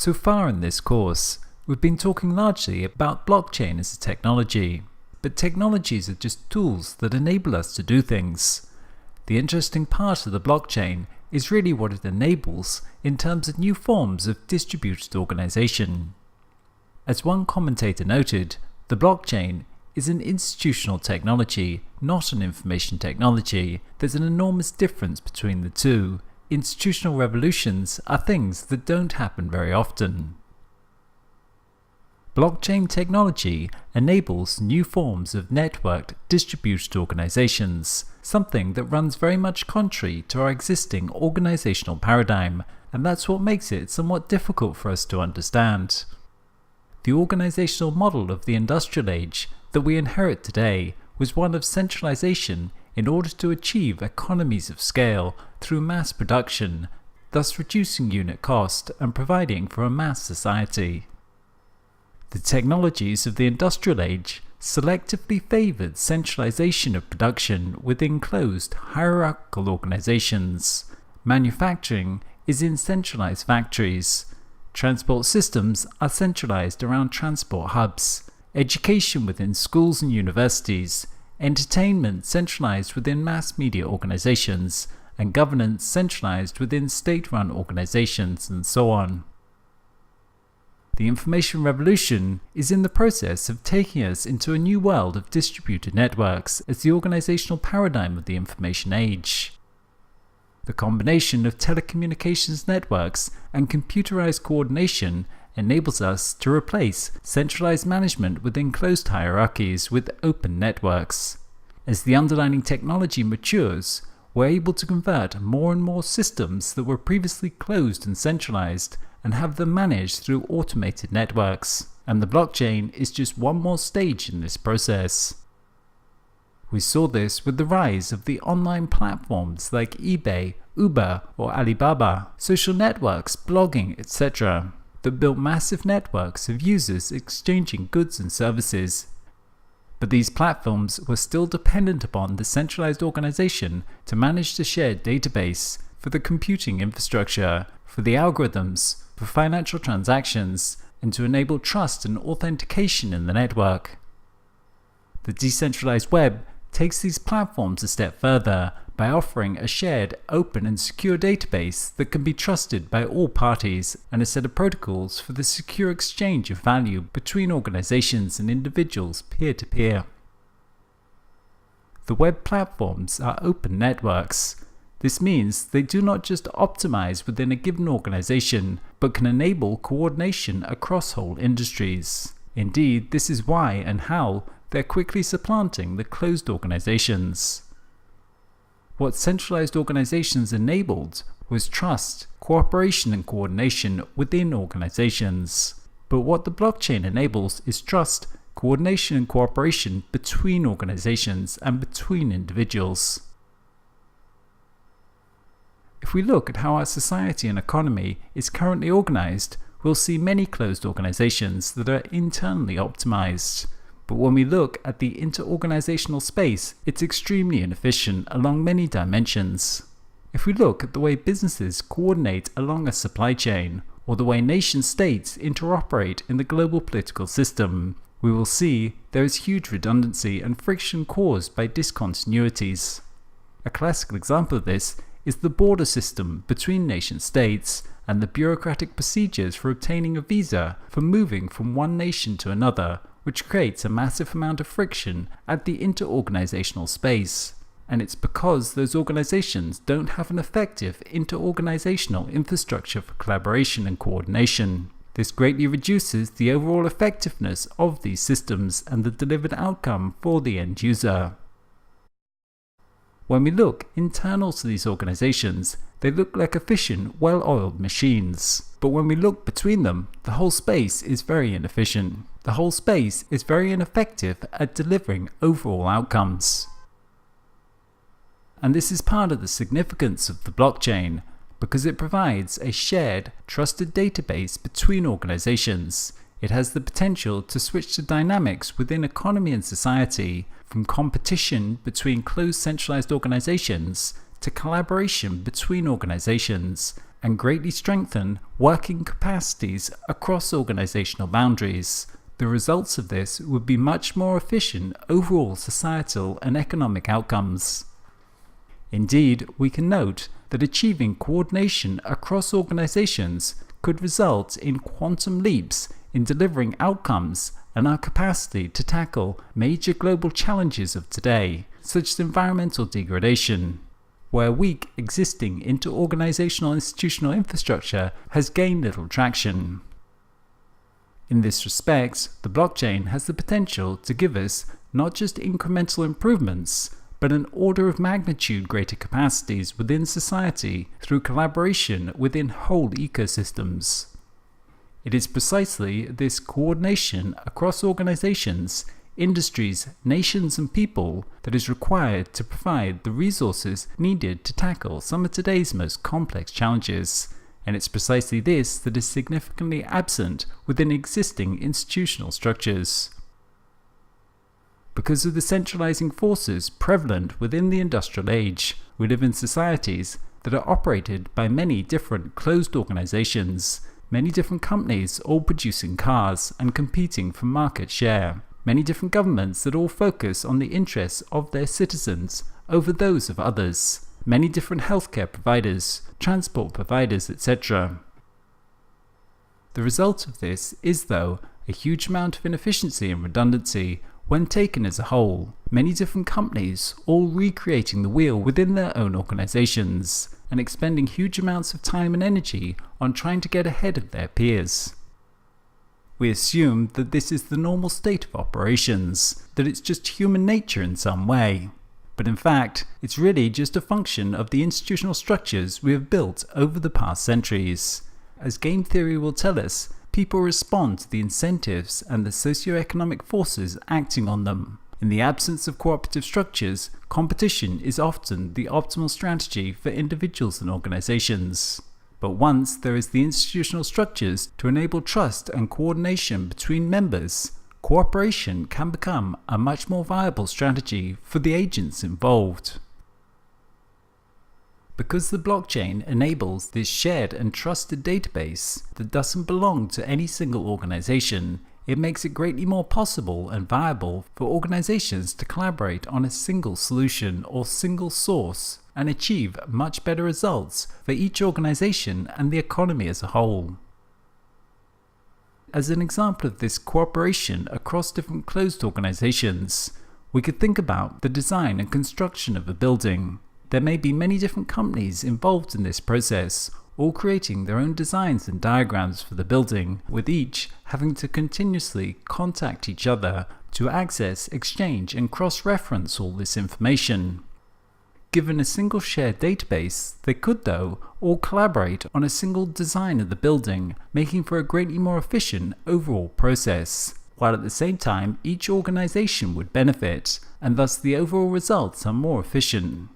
So far in this course, we've been talking largely about blockchain as a technology, but technologies are just tools that enable us to do things. The interesting part of the blockchain is really what it enables in terms of new forms of distributed organization. As one commentator noted, the blockchain is an institutional technology, not an information technology. There's an enormous difference between the two. Institutional revolutions are things that don't happen very often. Blockchain technology enables new forms of networked distributed organizations, something that runs very much contrary to our existing organizational paradigm, and that's what makes it somewhat difficult for us to understand. The organizational model of the industrial age that we inherit today was one of centralization in order to achieve economies of scale through mass production, thus reducing unit cost and providing for a mass society. The technologies of the industrial age selectively favored centralization of production within closed hierarchical organizations. Manufacturing is in centralized factories. Transport systems are centralized around transport hubs. Education within schools and universities. Entertainment centralized within mass media organizations, and governance centralized within state-run organizations, and so on. The information revolution is in the process of taking us into a new world of distributed networks as the organizational paradigm of the information age. The combination of telecommunications networks and computerized coordination enables us to replace centralized management within closed hierarchies with open networks. As the underlying technology matures, we're able to convert more and more systems that were previously closed and centralized and have them managed through automated networks, and the blockchain is just one more stage in this process. We saw this with the rise of the online platforms like eBay, Uber, or Alibaba, social networks, blogging, etc. that built massive networks of users exchanging goods and services. But these platforms were still dependent upon the centralized organization to manage the shared database, for the computing infrastructure, for the algorithms, for financial transactions, and to enable trust and authentication in the network. The decentralized web takes these platforms a step further by offering a shared, open and secure database that can be trusted by all parties and a set of protocols for the secure exchange of value between organizations and individuals peer-to-peer. The web platforms are open networks. This means they do not just optimize within a given organization, but can enable coordination across whole industries. Indeed, this is why and how they're quickly supplanting the closed organizations. What centralized organizations enabled was trust, cooperation and coordination within organizations. But what the blockchain enables is trust, coordination and cooperation between organizations and between individuals. If we look at how our society and economy is currently organized, we'll see many closed organizations that are internally optimized. But when we look at the interorganizational space, it's extremely inefficient along many dimensions. If we look at the way businesses coordinate along a supply chain, or the way nation-states interoperate in the global political system, we will see there is huge redundancy and friction caused by discontinuities. A classical example of this is the border system between nation-states and the bureaucratic procedures for obtaining a visa for moving from one nation to another, which creates a massive amount of friction at the interorganizational space. And it's because those organizations don't have an effective interorganizational infrastructure for collaboration and coordination. This greatly reduces the overall effectiveness of these systems and the delivered outcome for the end user. When we look internal to these organizations, they look like efficient, well-oiled machines. But when we look between them, the whole space is very inefficient. The whole space is very ineffective at delivering overall outcomes. And this is part of the significance of the blockchain, because it provides a shared, trusted database between organizations. It has the potential to switch the dynamics within economy and society from competition between closed centralized organizations to collaboration between organizations, and greatly strengthen working capacities across organizational boundaries. The results of this would be much more efficient overall societal and economic outcomes. Indeed, we can note that achieving coordination across organizations could result in quantum leaps in delivering outcomes and our capacity to tackle major global challenges of today, such as environmental degradation, where weak existing inter-organizational institutional infrastructure has gained little traction. In this respect, the blockchain has the potential to give us not just incremental improvements, but an order of magnitude greater capacities within society through collaboration within whole ecosystems. It is precisely this coordination across organizations, industries, nations, and people that is required to provide the resources needed to tackle some of today's most complex challenges. And it's precisely this that is significantly absent within existing institutional structures. Because of the centralizing forces prevalent within the industrial age, we live in societies that are operated by many different closed organizations, many different companies all producing cars and competing for market share, many different governments that all focus on the interests of their citizens over those of others, many different healthcare providers, transport providers, etc. The result of this is, though, a huge amount of inefficiency and redundancy when taken as a whole, many different companies all recreating the wheel within their own organizations and expending huge amounts of time and energy on trying to get ahead of their peers. We assume that this is the normal state of operations, that it's just human nature in some way. But in fact, it's really just a function of the institutional structures we have built over the past centuries. As game theory will tell us, people respond to the incentives and the socio-economic forces acting on them. In the absence of cooperative structures, competition is often the optimal strategy for individuals and organizations. But once there is the institutional structures to enable trust and coordination between members, cooperation can become a much more viable strategy for the agents involved. Because the blockchain enables this shared and trusted database that doesn't belong to any single organization, it makes it greatly more possible and viable for organizations to collaborate on a single solution or single source and achieve much better results for each organization and the economy as a whole. As an example of this cooperation across different closed organizations, we could think about the design and construction of a building. There may be many different companies involved in this process, all creating their own designs and diagrams for the building, with each having to continuously contact each other to access, exchange, and cross-reference all this information. Given a single shared database, they could, though, all collaborate on a single design of the building, making for a greatly more efficient overall process, while at the same time each organization would benefit, and thus the overall results are more efficient.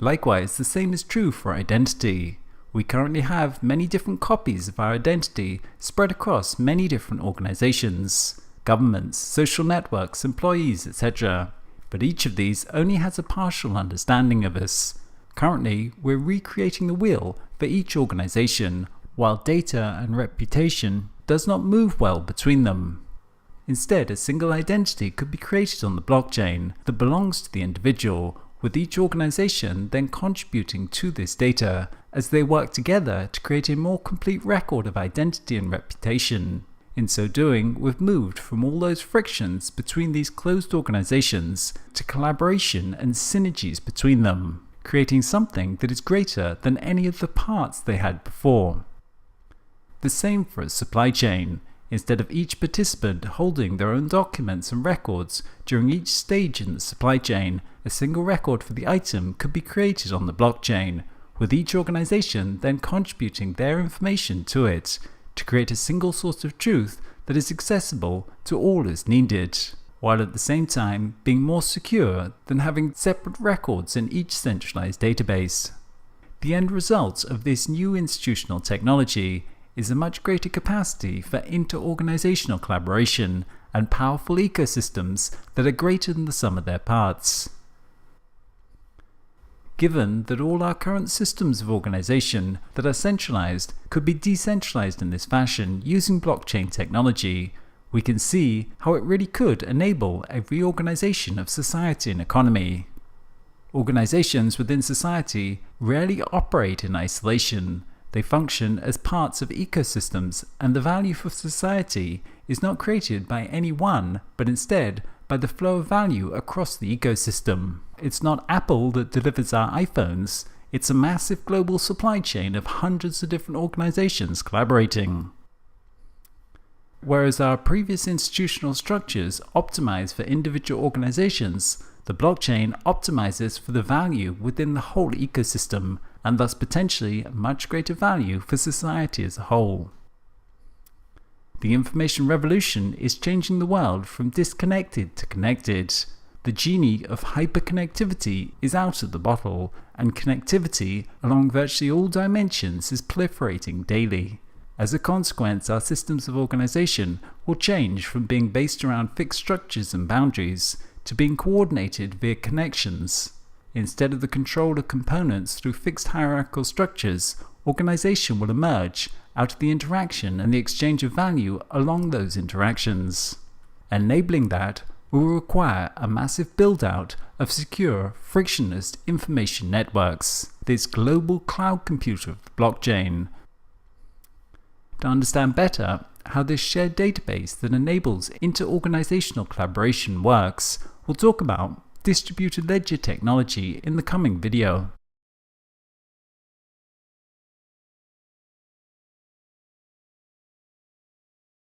Likewise, the same is true for identity. We currently have many different copies of our identity spread across many different organizations, governments, social networks, employees, etc. But each of these only has a partial understanding of us. Currently, we're recreating the wheel for each organization, while data and reputation does not move well between them. Instead, a single identity could be created on the blockchain that belongs to the individual, with each organization then contributing to this data as they work together to create a more complete record of identity and reputation. In so doing, we've moved from all those frictions between these closed organizations to collaboration and synergies between them, creating something that is greater than any of the parts they had before. The same for a supply chain. Instead of each participant holding their own documents and records during each stage in the supply chain, a single record for the item could be created on the blockchain, with each organization then contributing their information to it, to create a single source of truth that is accessible to all as needed, while at the same time being more secure than having separate records in each centralized database. The end result of this new institutional technology is a much greater capacity for inter-organizational collaboration and powerful ecosystems that are greater than the sum of their parts. given that all our current systems of organization that are centralized could be decentralized in this fashion using blockchain technology, we can see how it really could enable a reorganization of society and economy. Organizations within society rarely operate in isolation. They function as parts of ecosystems, and the value for society is not created by any one, but instead by the flow of value across the ecosystem. It's not Apple that delivers our iPhones, it's a massive global supply chain of hundreds of different organizations collaborating. Whereas our previous institutional structures optimize for individual organizations, the blockchain optimizes for the value within the whole ecosystem, and thus potentially much greater value for society as a whole. The information revolution is changing the world from disconnected to connected. The genie of hyperconnectivity is out of the bottle, and connectivity along virtually all dimensions is proliferating daily. As a consequence, our systems of organization will change from being based around fixed structures and boundaries to being coordinated via connections. Instead of the control of components through fixed hierarchical structures, organization will emerge out of the interaction and the exchange of value along those interactions. Enabling that will require a massive build-out of secure, frictionless information networks, this global cloud computer of the blockchain. To understand better how this shared database that enables inter-organizational collaboration works, we'll talk about distributed ledger technology in the coming video.